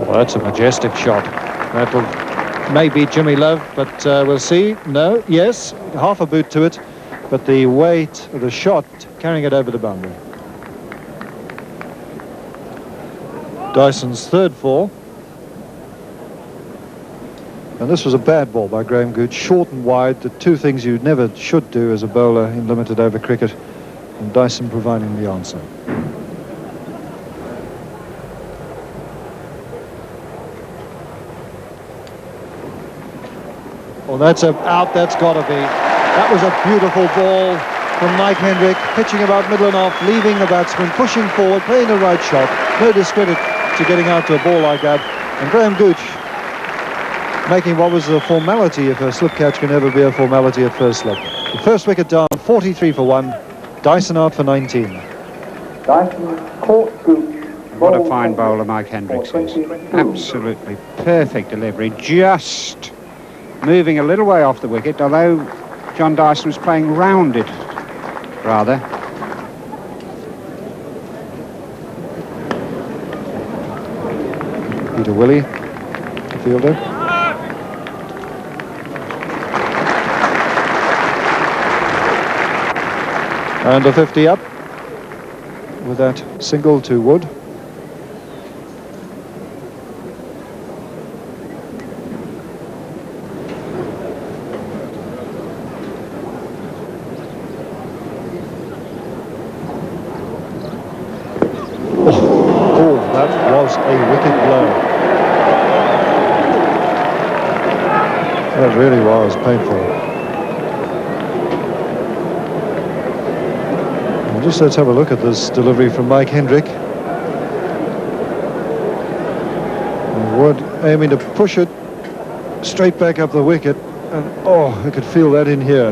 Well, that's a majestic shot. That'll maybe Jimmy Love, but we'll see. No, yes, half a boot to it, but the weight of the shot carrying it over the boundary. Dyson's third fall. And this was a bad ball by Graham Gooch, short and wide, the two things you never should do as a bowler in limited over cricket, and Dyson providing the answer. Well, that's out, that's got to be. That was a beautiful ball from Mike Hendrick, pitching about middle and off, leaving the batsman, pushing forward, playing the right shot. No discredit to getting out to a ball like that. And Graham Gooch making what was a formality, if a slip catch can ever be a formality at first slip. The first wicket down, 43 for 1. Dyson out for 19. Dyson caught Gooch. What a fine bowler Mike Hendricks is. Absolutely perfect delivery. Just moving a little way off the wicket, although John Dyson was playing round it, rather. Peter Willey, the fielder. And a 50 up with that single to Wood. Oh, that was a wicket blow. That really was painful. Just let's have a look at this delivery from Mike Hendrick. And Wood aiming to push it straight back up the wicket, and oh, I could feel that in here.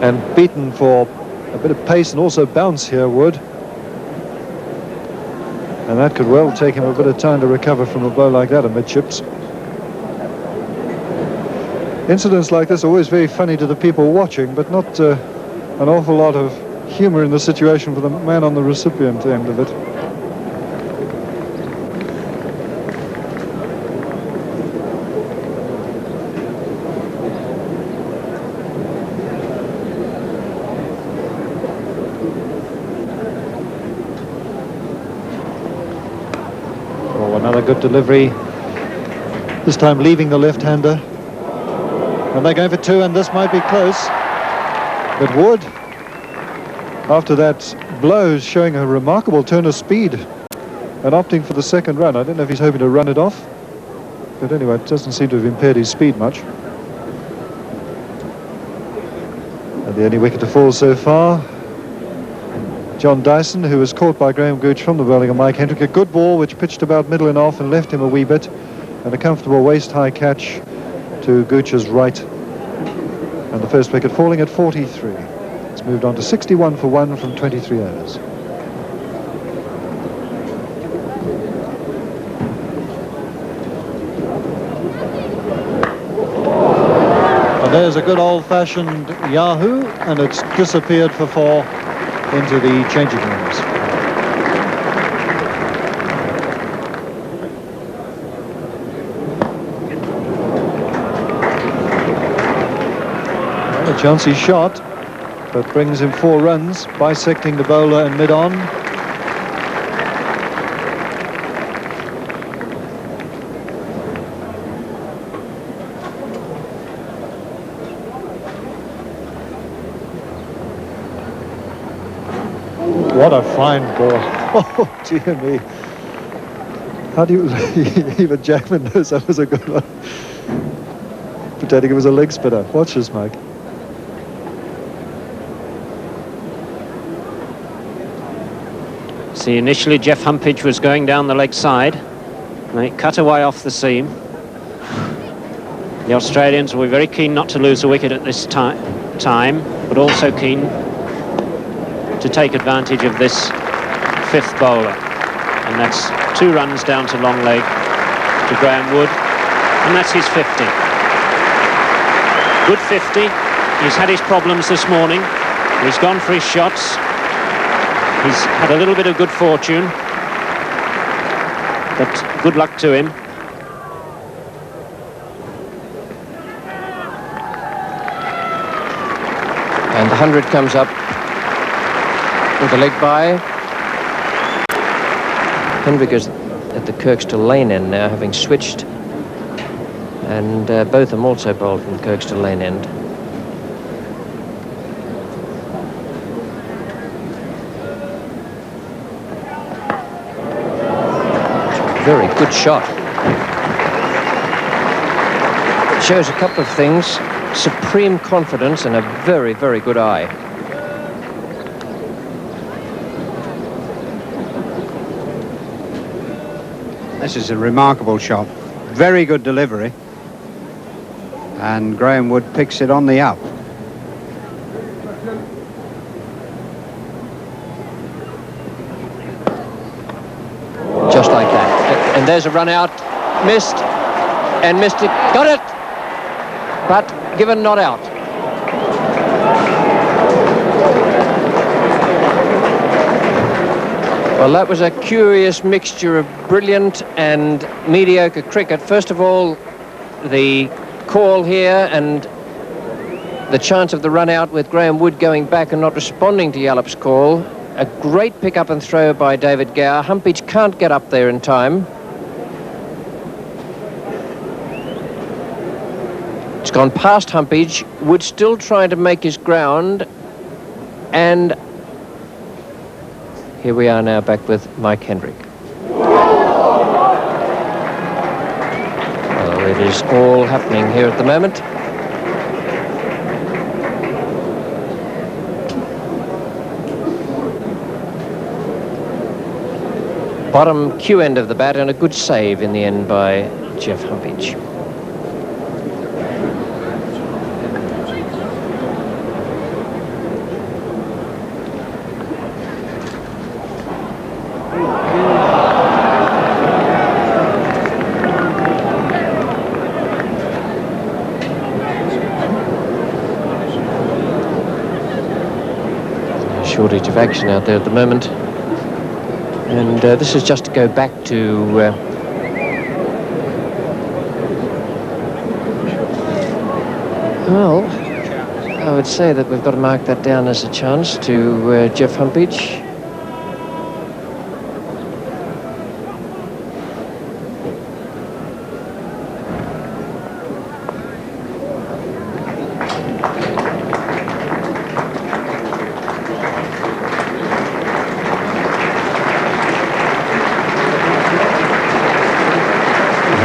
And beaten for a bit of pace and also bounce here, Wood. And that could well take him a bit of time to recover from a blow like that amidships. Incidents like this are always very funny to the people watching, but not an awful lot of humour in the situation for the man on the recipient end of it. Oh, another good delivery, this time leaving the left-hander. And they're going for 2, and this might be close. But Wood, after that blow, is showing a remarkable turn of speed and opting for the second run. I don't know if he's hoping to run it off, but anyway, it doesn't seem to have impaired his speed much. And the only wicket to fall so far, John Dyson, who was caught by Graham Gooch from the bowling of Mike Hendrick. A good ball which pitched about middle and off and left him a wee bit, and a comfortable waist-high catch to Gooch's right, and the first wicket falling at 43. It's moved on to 61 for 1 from 23 overs. And there's a good old-fashioned Yahoo, and it's disappeared for 4 into the changing rooms. A chancy shot, but brings him 4 runs, bisecting the bowler in mid-on. What a fine ball. Oh, dear me. How do you... Even Jackman knows that was a good one. Pretending it was a leg spinner. Watch this, Mike. See, initially Jeff Humpage was going down the leg side, and he cut away off the seam. The Australians were very keen not to lose a wicket at this time, but also keen to take advantage of this 5th bowler. And that's 2 runs down to long leg to Graham Wood, and that's his 50. Good 50. He's had his problems this morning, He's gone for his shots. He's had a little bit of good fortune, but good luck to him. And the 100 comes up with a leg by. Hendrick is at the Kirkstall lane end now, having switched. And Botham also bowled from the Kirkstall lane end. Very good shot. It shows a couple of things. Supreme confidence and a very, very good eye. This is a remarkable shot. Very good delivery. And Graham Wood picks it on the up. Just like that. And there's a run out. Missed. And missed it. Got it! But given not out. Well, that was a curious mixture of brilliant and mediocre cricket. First of all, the call here and the chance of the run out with Graham Wood going back and not responding to Yallop's call. A great pick up and throw by David Gower. Humpage can't get up there in time. It's gone past Humpage. Wood still trying to make his ground. And here we are now back with Mike Hendrick. Well, it is all happening here at the moment. Bottom Q end of the bat and a good save in the end by Jeff Humpage. Shortage of action out there at the moment. And this is just to go back to well, I would say that we've got to mark that down as a chance to Jeff Humpage.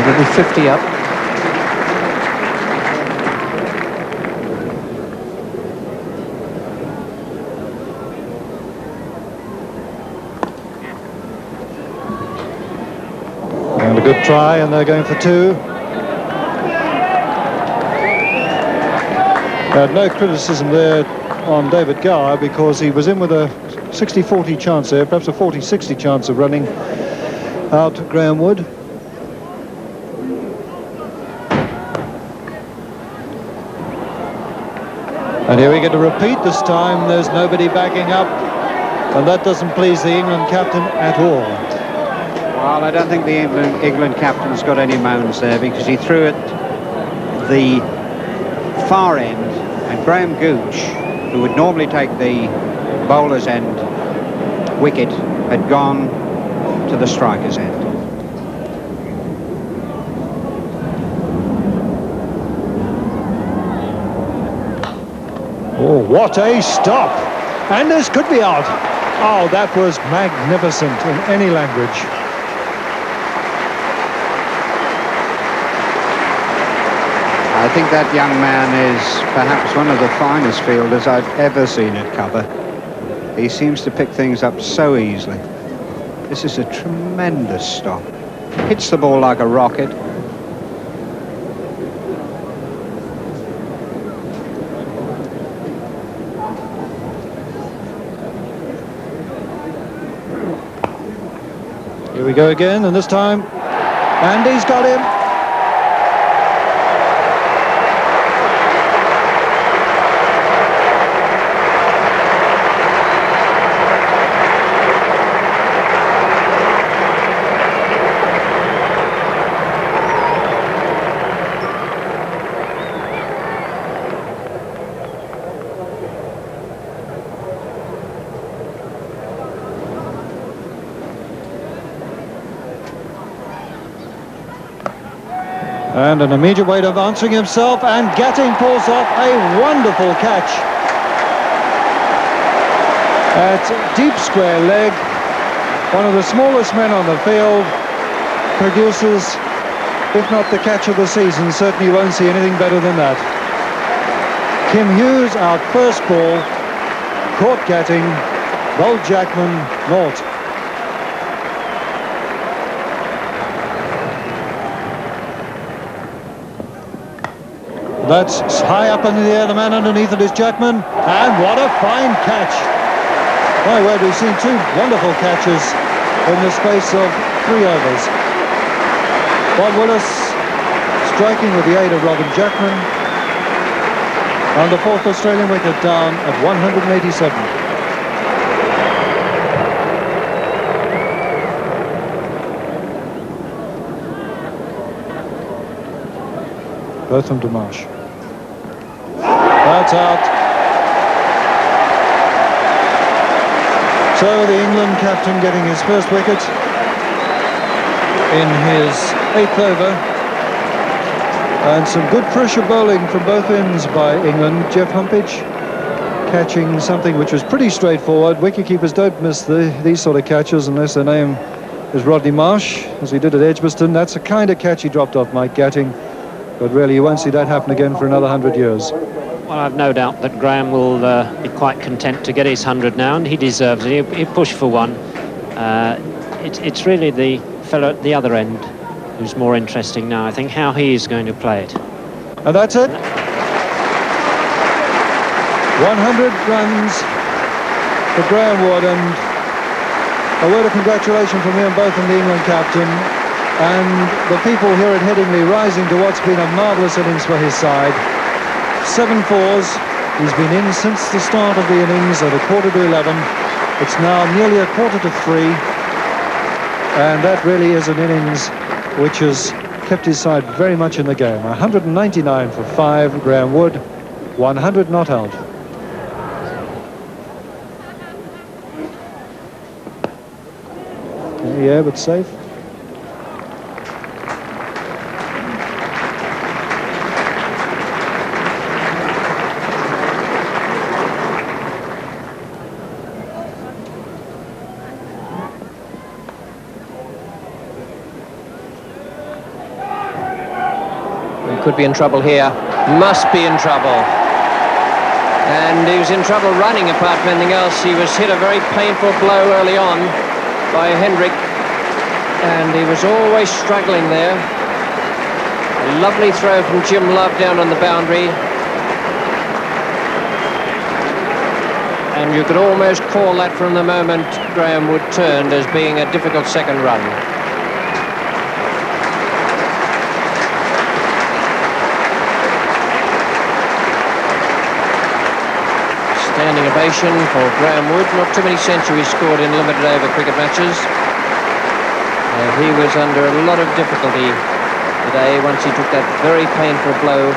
It'll be 50 up. And a good try, and they're going for two. No criticism there on David Gower because he was in with a 60-40 chance there, perhaps a 40-60 chance of running out Graham Wood. And here we get a repeat. This time there's nobody backing up, and that doesn't please the England captain at all. Well, I don't think the England captain's got any moans there because he threw it the far end, and Graham Gooch, who would normally take the bowler's end wicket, had gone to the striker's end. Oh, what a stop! And this could be out. Oh, that was magnificent in any language. I think that young man is perhaps one of the finest fielders I've ever seen at cover. He seems to pick things up so easily. This is a tremendous stop. Hits the ball like a rocket. Here we go again, and this time Andy's got him. And an immediate way of answering himself, and Gatting pulls off a wonderful catch. At deep square leg, one of the smallest men on the field produces, if not the catch of the season, certainly you won't see anything better than that. Kim Hughes out first ball, caught Gatting, bowled Jackman, naught. That's high up in the air, the man underneath it is Jackman, and what a fine catch. My word, we've seen two wonderful catches in the space of 3 overs. Bob Willis striking with the aid of Robin Jackman on the 4th Australian wicket, down at 187. Bertram Dimash. That's out. So the England captain getting his first wicket in his 8th over. And some good pressure bowling from both ends by England. Jeff Humpage catching something which was pretty straightforward. Wicketkeepers don't miss these sort of catches unless their name is Rodney Marsh, as he did at Edgbaston. That's the kind of catch he dropped off Mike Gatting. But really, you won't see that happen again for another 100 years. Well, I've no doubt that Graham will be quite content to get his 100 now, and he deserves it. He'll push for one. It's really the fellow at the other end who's more interesting now, I think, how he is going to play it. And that's it. 100 runs for Graham Wood, and a word of congratulations from me and both and the England captain and the people here at Headingley, rising to what's been a marvellous innings for his side. 7 fours. He's been in since the start of the innings at 11:15. It's now nearly 3:15, and that really is an innings which has kept his side very much in the game. 199 for 5, Graham Wood, 100 not out. Yeah, but safe. Could be in trouble here. Must be in trouble. And he was in trouble running, apart from anything else. He was hit a very painful blow early on by Hendrick, and he was always struggling there. A lovely throw from Jim Love down on the boundary. And you could almost call that from the moment Graham Wood turned as being a difficult second run. Standing ovation for Graham Wood. Not too many centuries scored in limited over cricket matches. He was under a lot of difficulty today once he took that very painful blow.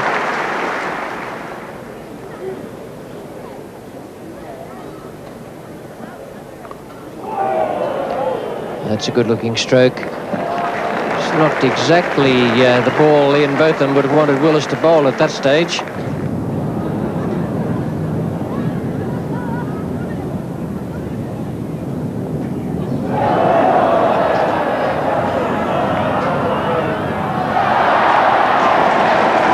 That's a good looking stroke. It's not exactly the ball Ian Botham would have wanted Willis to bowl at that stage.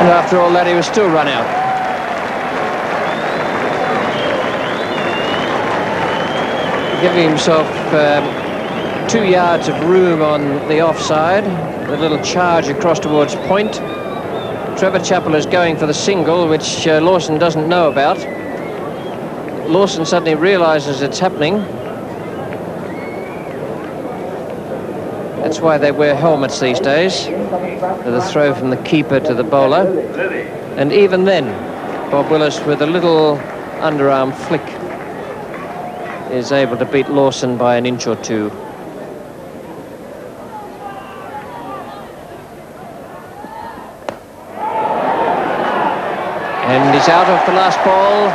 And after all that, he was still run out. Giving himself 2 yards of room on the offside. A little charge across towards point. Trevor Chappell is going for the single, which Lawson doesn't know about. Lawson suddenly realises it's happening. That's why they wear helmets these days, for the throw from the keeper to the bowler. And even then, Bob Willis, with a little underarm flick, is able to beat Lawson by an inch or two. And he's out of the last ball.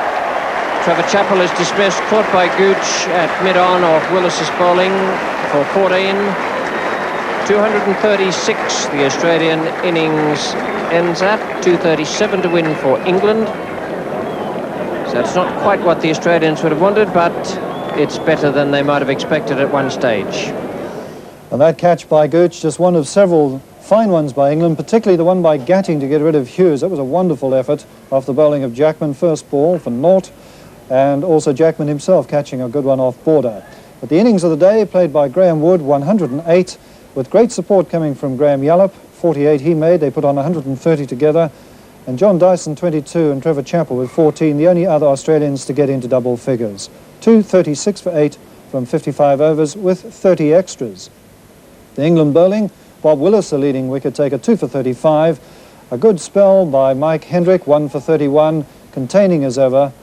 Trevor Chappell is dismissed, caught by Gooch at mid-on of Willis's bowling for 14. 236 the Australian innings ends at, 237 to win for England. So it's not quite what the Australians would have wanted, but it's better than they might have expected at one stage. And that catch by Gooch, just one of several fine ones by England, particularly the one by Gatting to get rid of Hughes. That was a wonderful effort after bowling of Jackman, first ball for naught, and also Jackman himself catching a good one off border. But the innings of the day played by Graham Wood, 108, with great support coming from Graham Yallop, 48 he made, they put on 130 together, and John Dyson 22 and Trevor Chappell with 14, the only other Australians to get into double figures. 236 for 8 from 55 overs with 30 extras. The England bowling, Bob Willis, the leading wicket taker, 2 for 35. A good spell by Mike Hendrick, 1 for 31, containing as ever,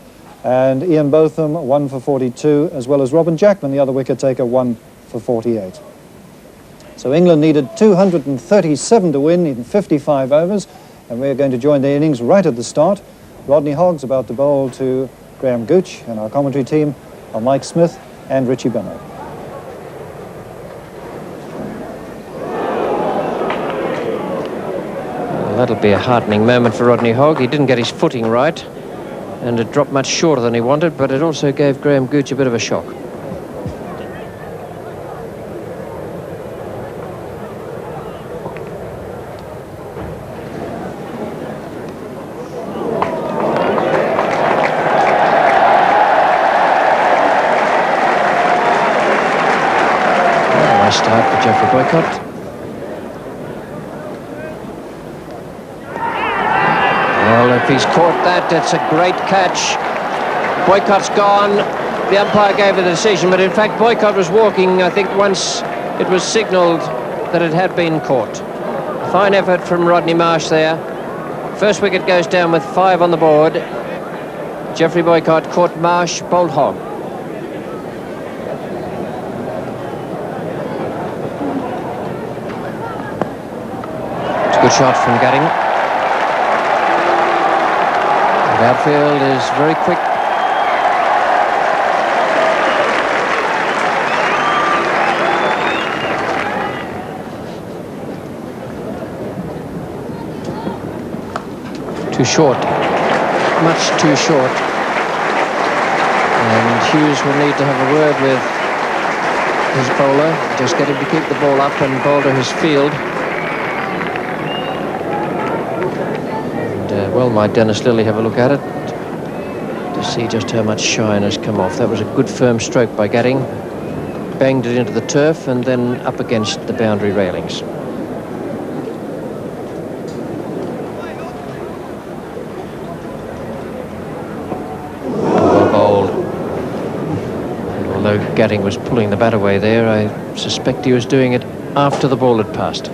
and Ian Botham, 1 for 42, as well as Robin Jackman, the other wicket taker, 1 for 48. So England needed 237 to win in 55 overs, and we're going to join the innings right at the start. Rodney Hogg's about to bowl to Graham Gooch, and our commentary team are Mike Smith and Richie Bennell. Well, that'll be a heartening moment for Rodney Hogg. He didn't get his footing right, and it dropped much shorter than he wanted, but it also gave Graham Gooch a bit of a shock. Start for Geoffrey Boycott. Well, if he's caught that, it's a great catch. Boycott's gone. The umpire gave the decision, but in fact Boycott was walking, I think, once it was signalled that it had been caught. Fine effort from Rodney Marsh there. First wicket goes down with 5 on the board. Geoffrey Boycott caught Marsh, bowled Hogg. Good shot from Gatting. The outfield is very quick. Too short. Much too short. And Hughes will need to have a word with his bowler. Just get him to keep the ball up and bowl to his field. Well, might Dennis Lilly have a look at it to see just how much shine has come off. That was a good firm stroke by Gatting. Banged it into the turf and then up against the boundary railings. Well bowled. And although Gatting was pulling the bat away there, I suspect he was doing it after the ball had passed.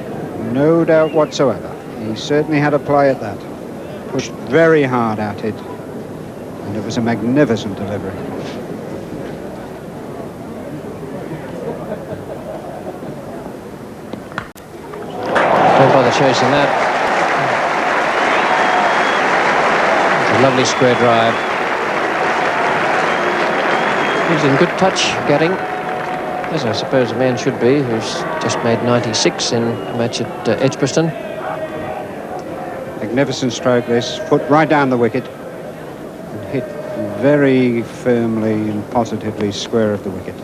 No doubt whatsoever. He certainly had a play at that. Pushed very hard at it, and it was a magnificent delivery. Don't bother chasing that. It's a lovely square drive. He's in good touch, Gatting, as I suppose a man should be, who's just made 96 in a match at Edgbaston. Magnificent stroke this, foot right down the wicket and hit very firmly and positively square of the wicket.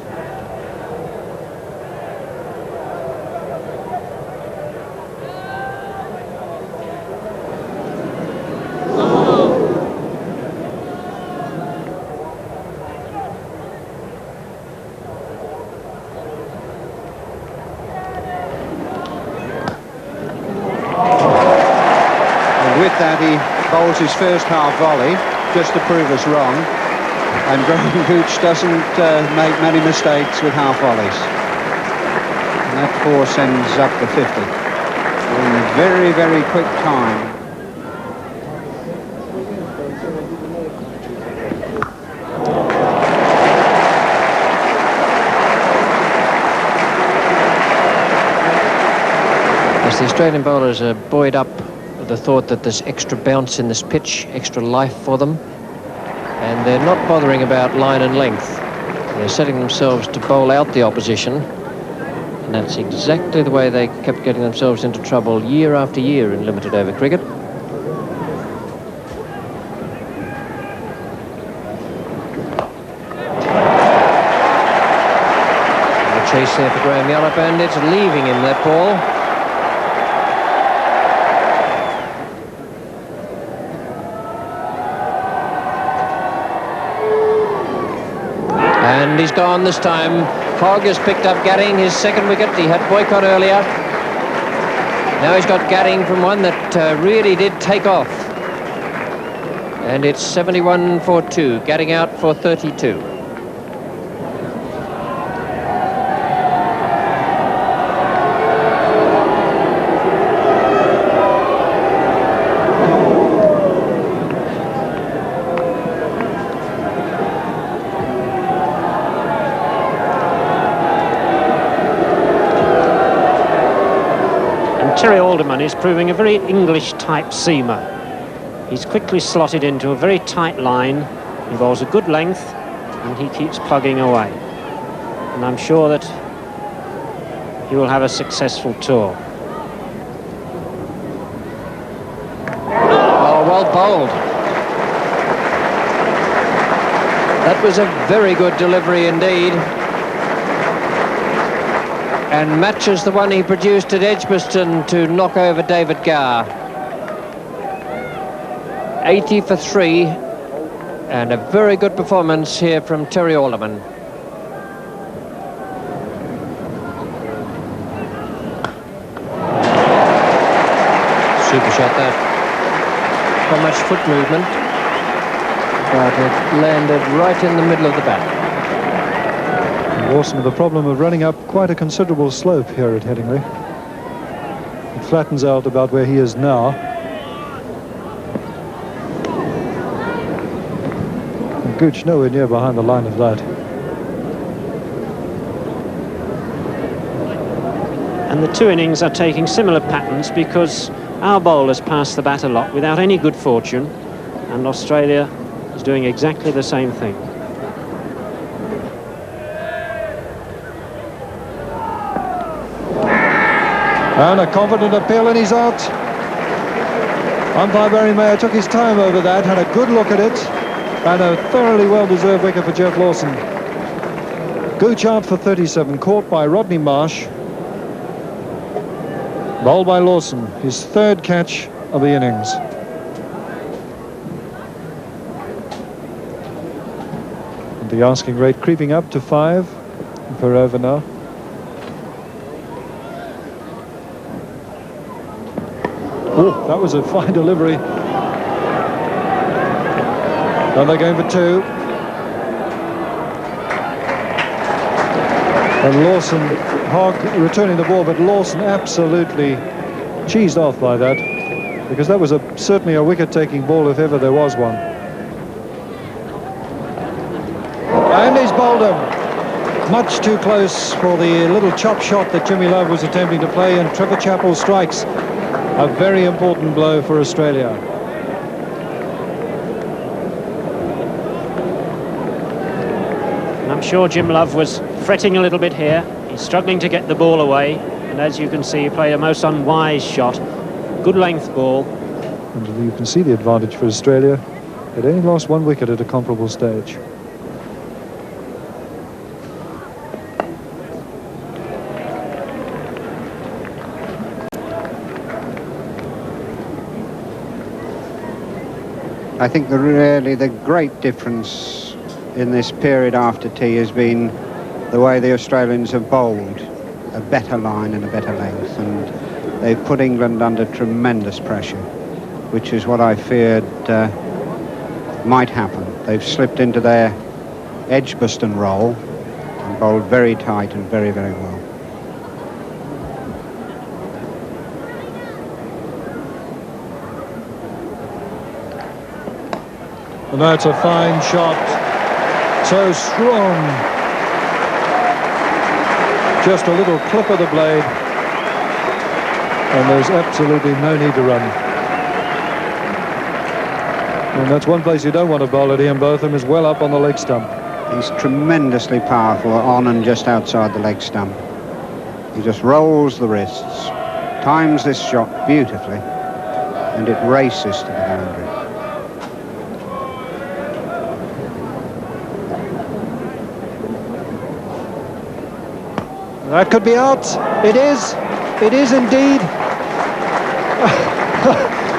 With that, he bowls his first half volley just to prove us wrong, and Graham Gooch doesn't make many mistakes with half volleys, and that force ends up the 50 in very, very quick time. As the Australian bowlers are buoyed up, the thought that there's extra bounce in this pitch, extra life for them, and they're not bothering about line and length. They're setting themselves to bowl out the opposition, And that's exactly the way they kept getting themselves into trouble year after year in limited over cricket. Chase there for Graham Yallop, and it's leaving him, that ball. And he's gone this time. Hogg has picked up Gadding, his second wicket. He had Boycott earlier. Now he's got Gadding from one that really did take off. And it's 71 for 2. Gadding out for 32. Terry Alderman is proving a very English-type seamer. He's quickly slotted into a very tight line, involves a good length, and he keeps plugging away. And I'm sure that he will have a successful tour. Oh, well bowled. That was a very good delivery indeed. And matches the one he produced at Edgbaston to knock over David Gower. 80 for 3, and a very good performance here from Terry Alderman. Super shot that. Not much foot movement, but it landed right in the middle of the bat. Lawson with the problem of running up quite a considerable slope here at Headingley. It flattens out about where he is now. And Gooch nowhere near behind the line of that. And the two innings are taking similar patterns because our bowlers pass the bat a lot without any good fortune, and Australia is doing exactly the same thing. And a confident appeal, and he's out. Umpire Barry Mayer took his time over that, had a good look at it, and a thoroughly well-deserved wicket for Geoff Lawson. Gooch out for 37, caught by Rodney Marsh. Bowled by Lawson, his third catch of the innings. And the asking rate creeping up to 5 per over now. Oh, that was a fine delivery. And they're going for 2. And Lawson, Hogg returning the ball, but Lawson absolutely cheesed off by that, because that was certainly a wicket-taking ball if ever there was one. And he's bowled him. Much too close for the little chop shot that Jimmy Love was attempting to play, and Trevor Chappell strikes. A very important blow for Australia. And I'm sure Jim Love was fretting a little bit here. He's struggling to get the ball away, and as you can see, he played a most unwise shot. Good length ball. And you can see the advantage for Australia. They'd only lost 1 wicket at a comparable stage. I think really the great difference in this period after tea has been the way the Australians have bowled. A better line and a better length, and they've put England under tremendous pressure, which is what I feared might happen. They've slipped into their Edgbaston role and bowled very tight and very, very well. And that's a fine shot. So strong. Just a little clip of the blade. And there's absolutely no need to run. And that's one place you don't want to bowl at. Ian Botham is well up on the leg stump. He's tremendously powerful on and just outside the leg stump. He just rolls the wrists, times this shot beautifully, and it races to the boundary. That could be out. It is. It is indeed.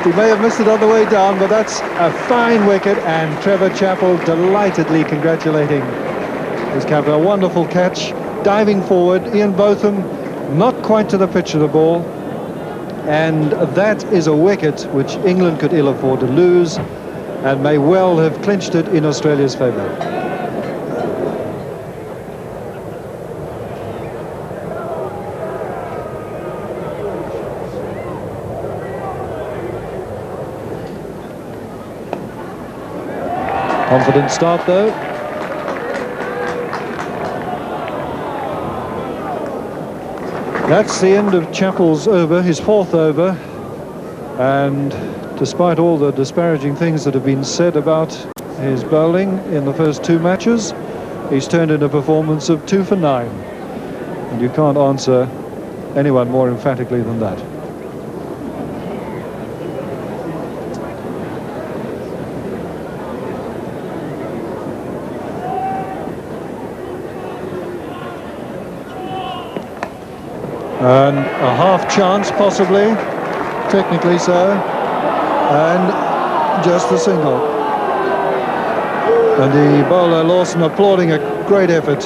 He may have missed it on the way down, but that's a fine wicket, and Trevor Chappell delightedly congratulating his captain. A wonderful catch, diving forward. Ian Botham not quite to the pitch of the ball, and that is a wicket which England could ill afford to lose, and may well have clinched it in Australia's favour. Confident start though. That's the end of Chappell's over, his 4th over, and despite all the disparaging things that have been said about his bowling in the first 2 matches, he's turned in a performance of 2 for 9, and you can't answer anyone more emphatically than that. And a half chance, possibly, technically so, and just a single. And the bowler Lawson applauding a great effort.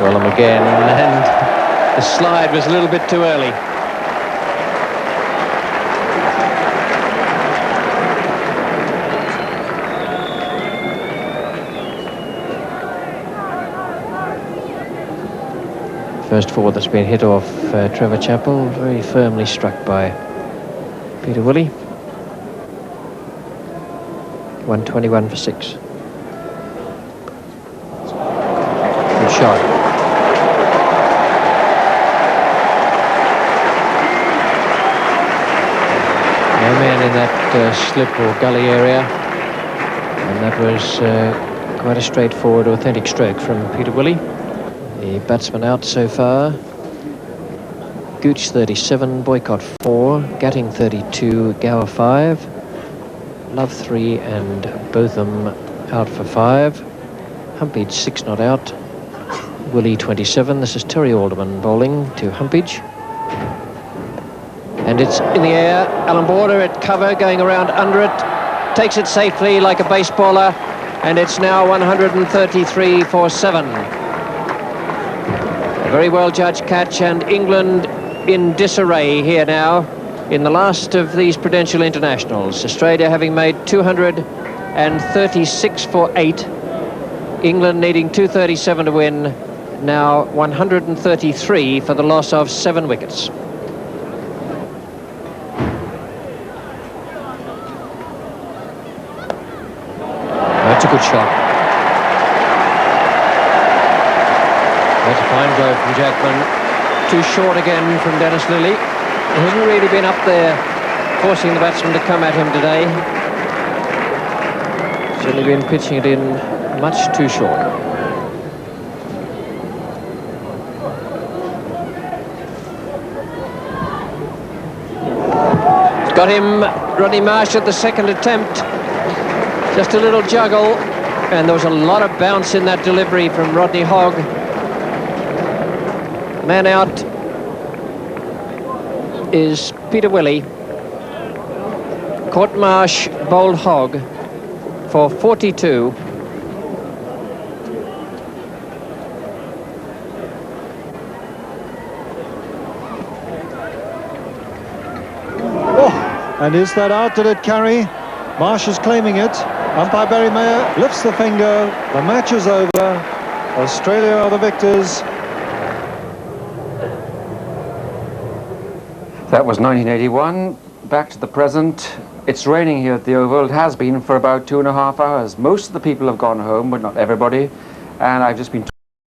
Well, him again, and the slide was a little bit too early. First 4 that's been hit off Trevor Chappell, very firmly struck by Peter Willey. 121 for 6. Good shot. No man in that slip or gully area, and that was quite a straightforward, authentic stroke from Peter Willey. The batsman out so far. Gooch 37, Boycott 4, Gatting 32, Gower 5, Love 3 and Botham out for 5. Humpage 6 not out. Willey 27. This is Terry Alderman bowling to Humpage. And it's in the air. Alan Border at cover, going around under it. Takes it safely like a baseballer. And it's now 133 for 7. Very well judged catch, and England in disarray here now in the last of these Prudential Internationals. Australia having made 236 for 8. England needing 237 to win. Now 133 for the loss of 7 wickets. That's a good shot. That's a fine blow from Jackman. Too short again from Dennis Lilly. He hasn't really been up there forcing the batsman to come at him today. Certainly been pitching it in much too short. Got him, Rodney Marsh, at the second attempt. Just a little juggle, and there was a lot of bounce in that delivery from Rodney Hogg. Man out is Peter Willey. Caught Marsh, bowled Hogg for 42. Oh, and is that out? Did it carry? Marsh is claiming it. Umpire Barry Mayer lifts the finger. The match is over. Australia are the victors. That was 1981. Back to the present. It's raining here at the Oval. It has been for about 2.5 hours. Most of the people have gone home, but not everybody. And I've just been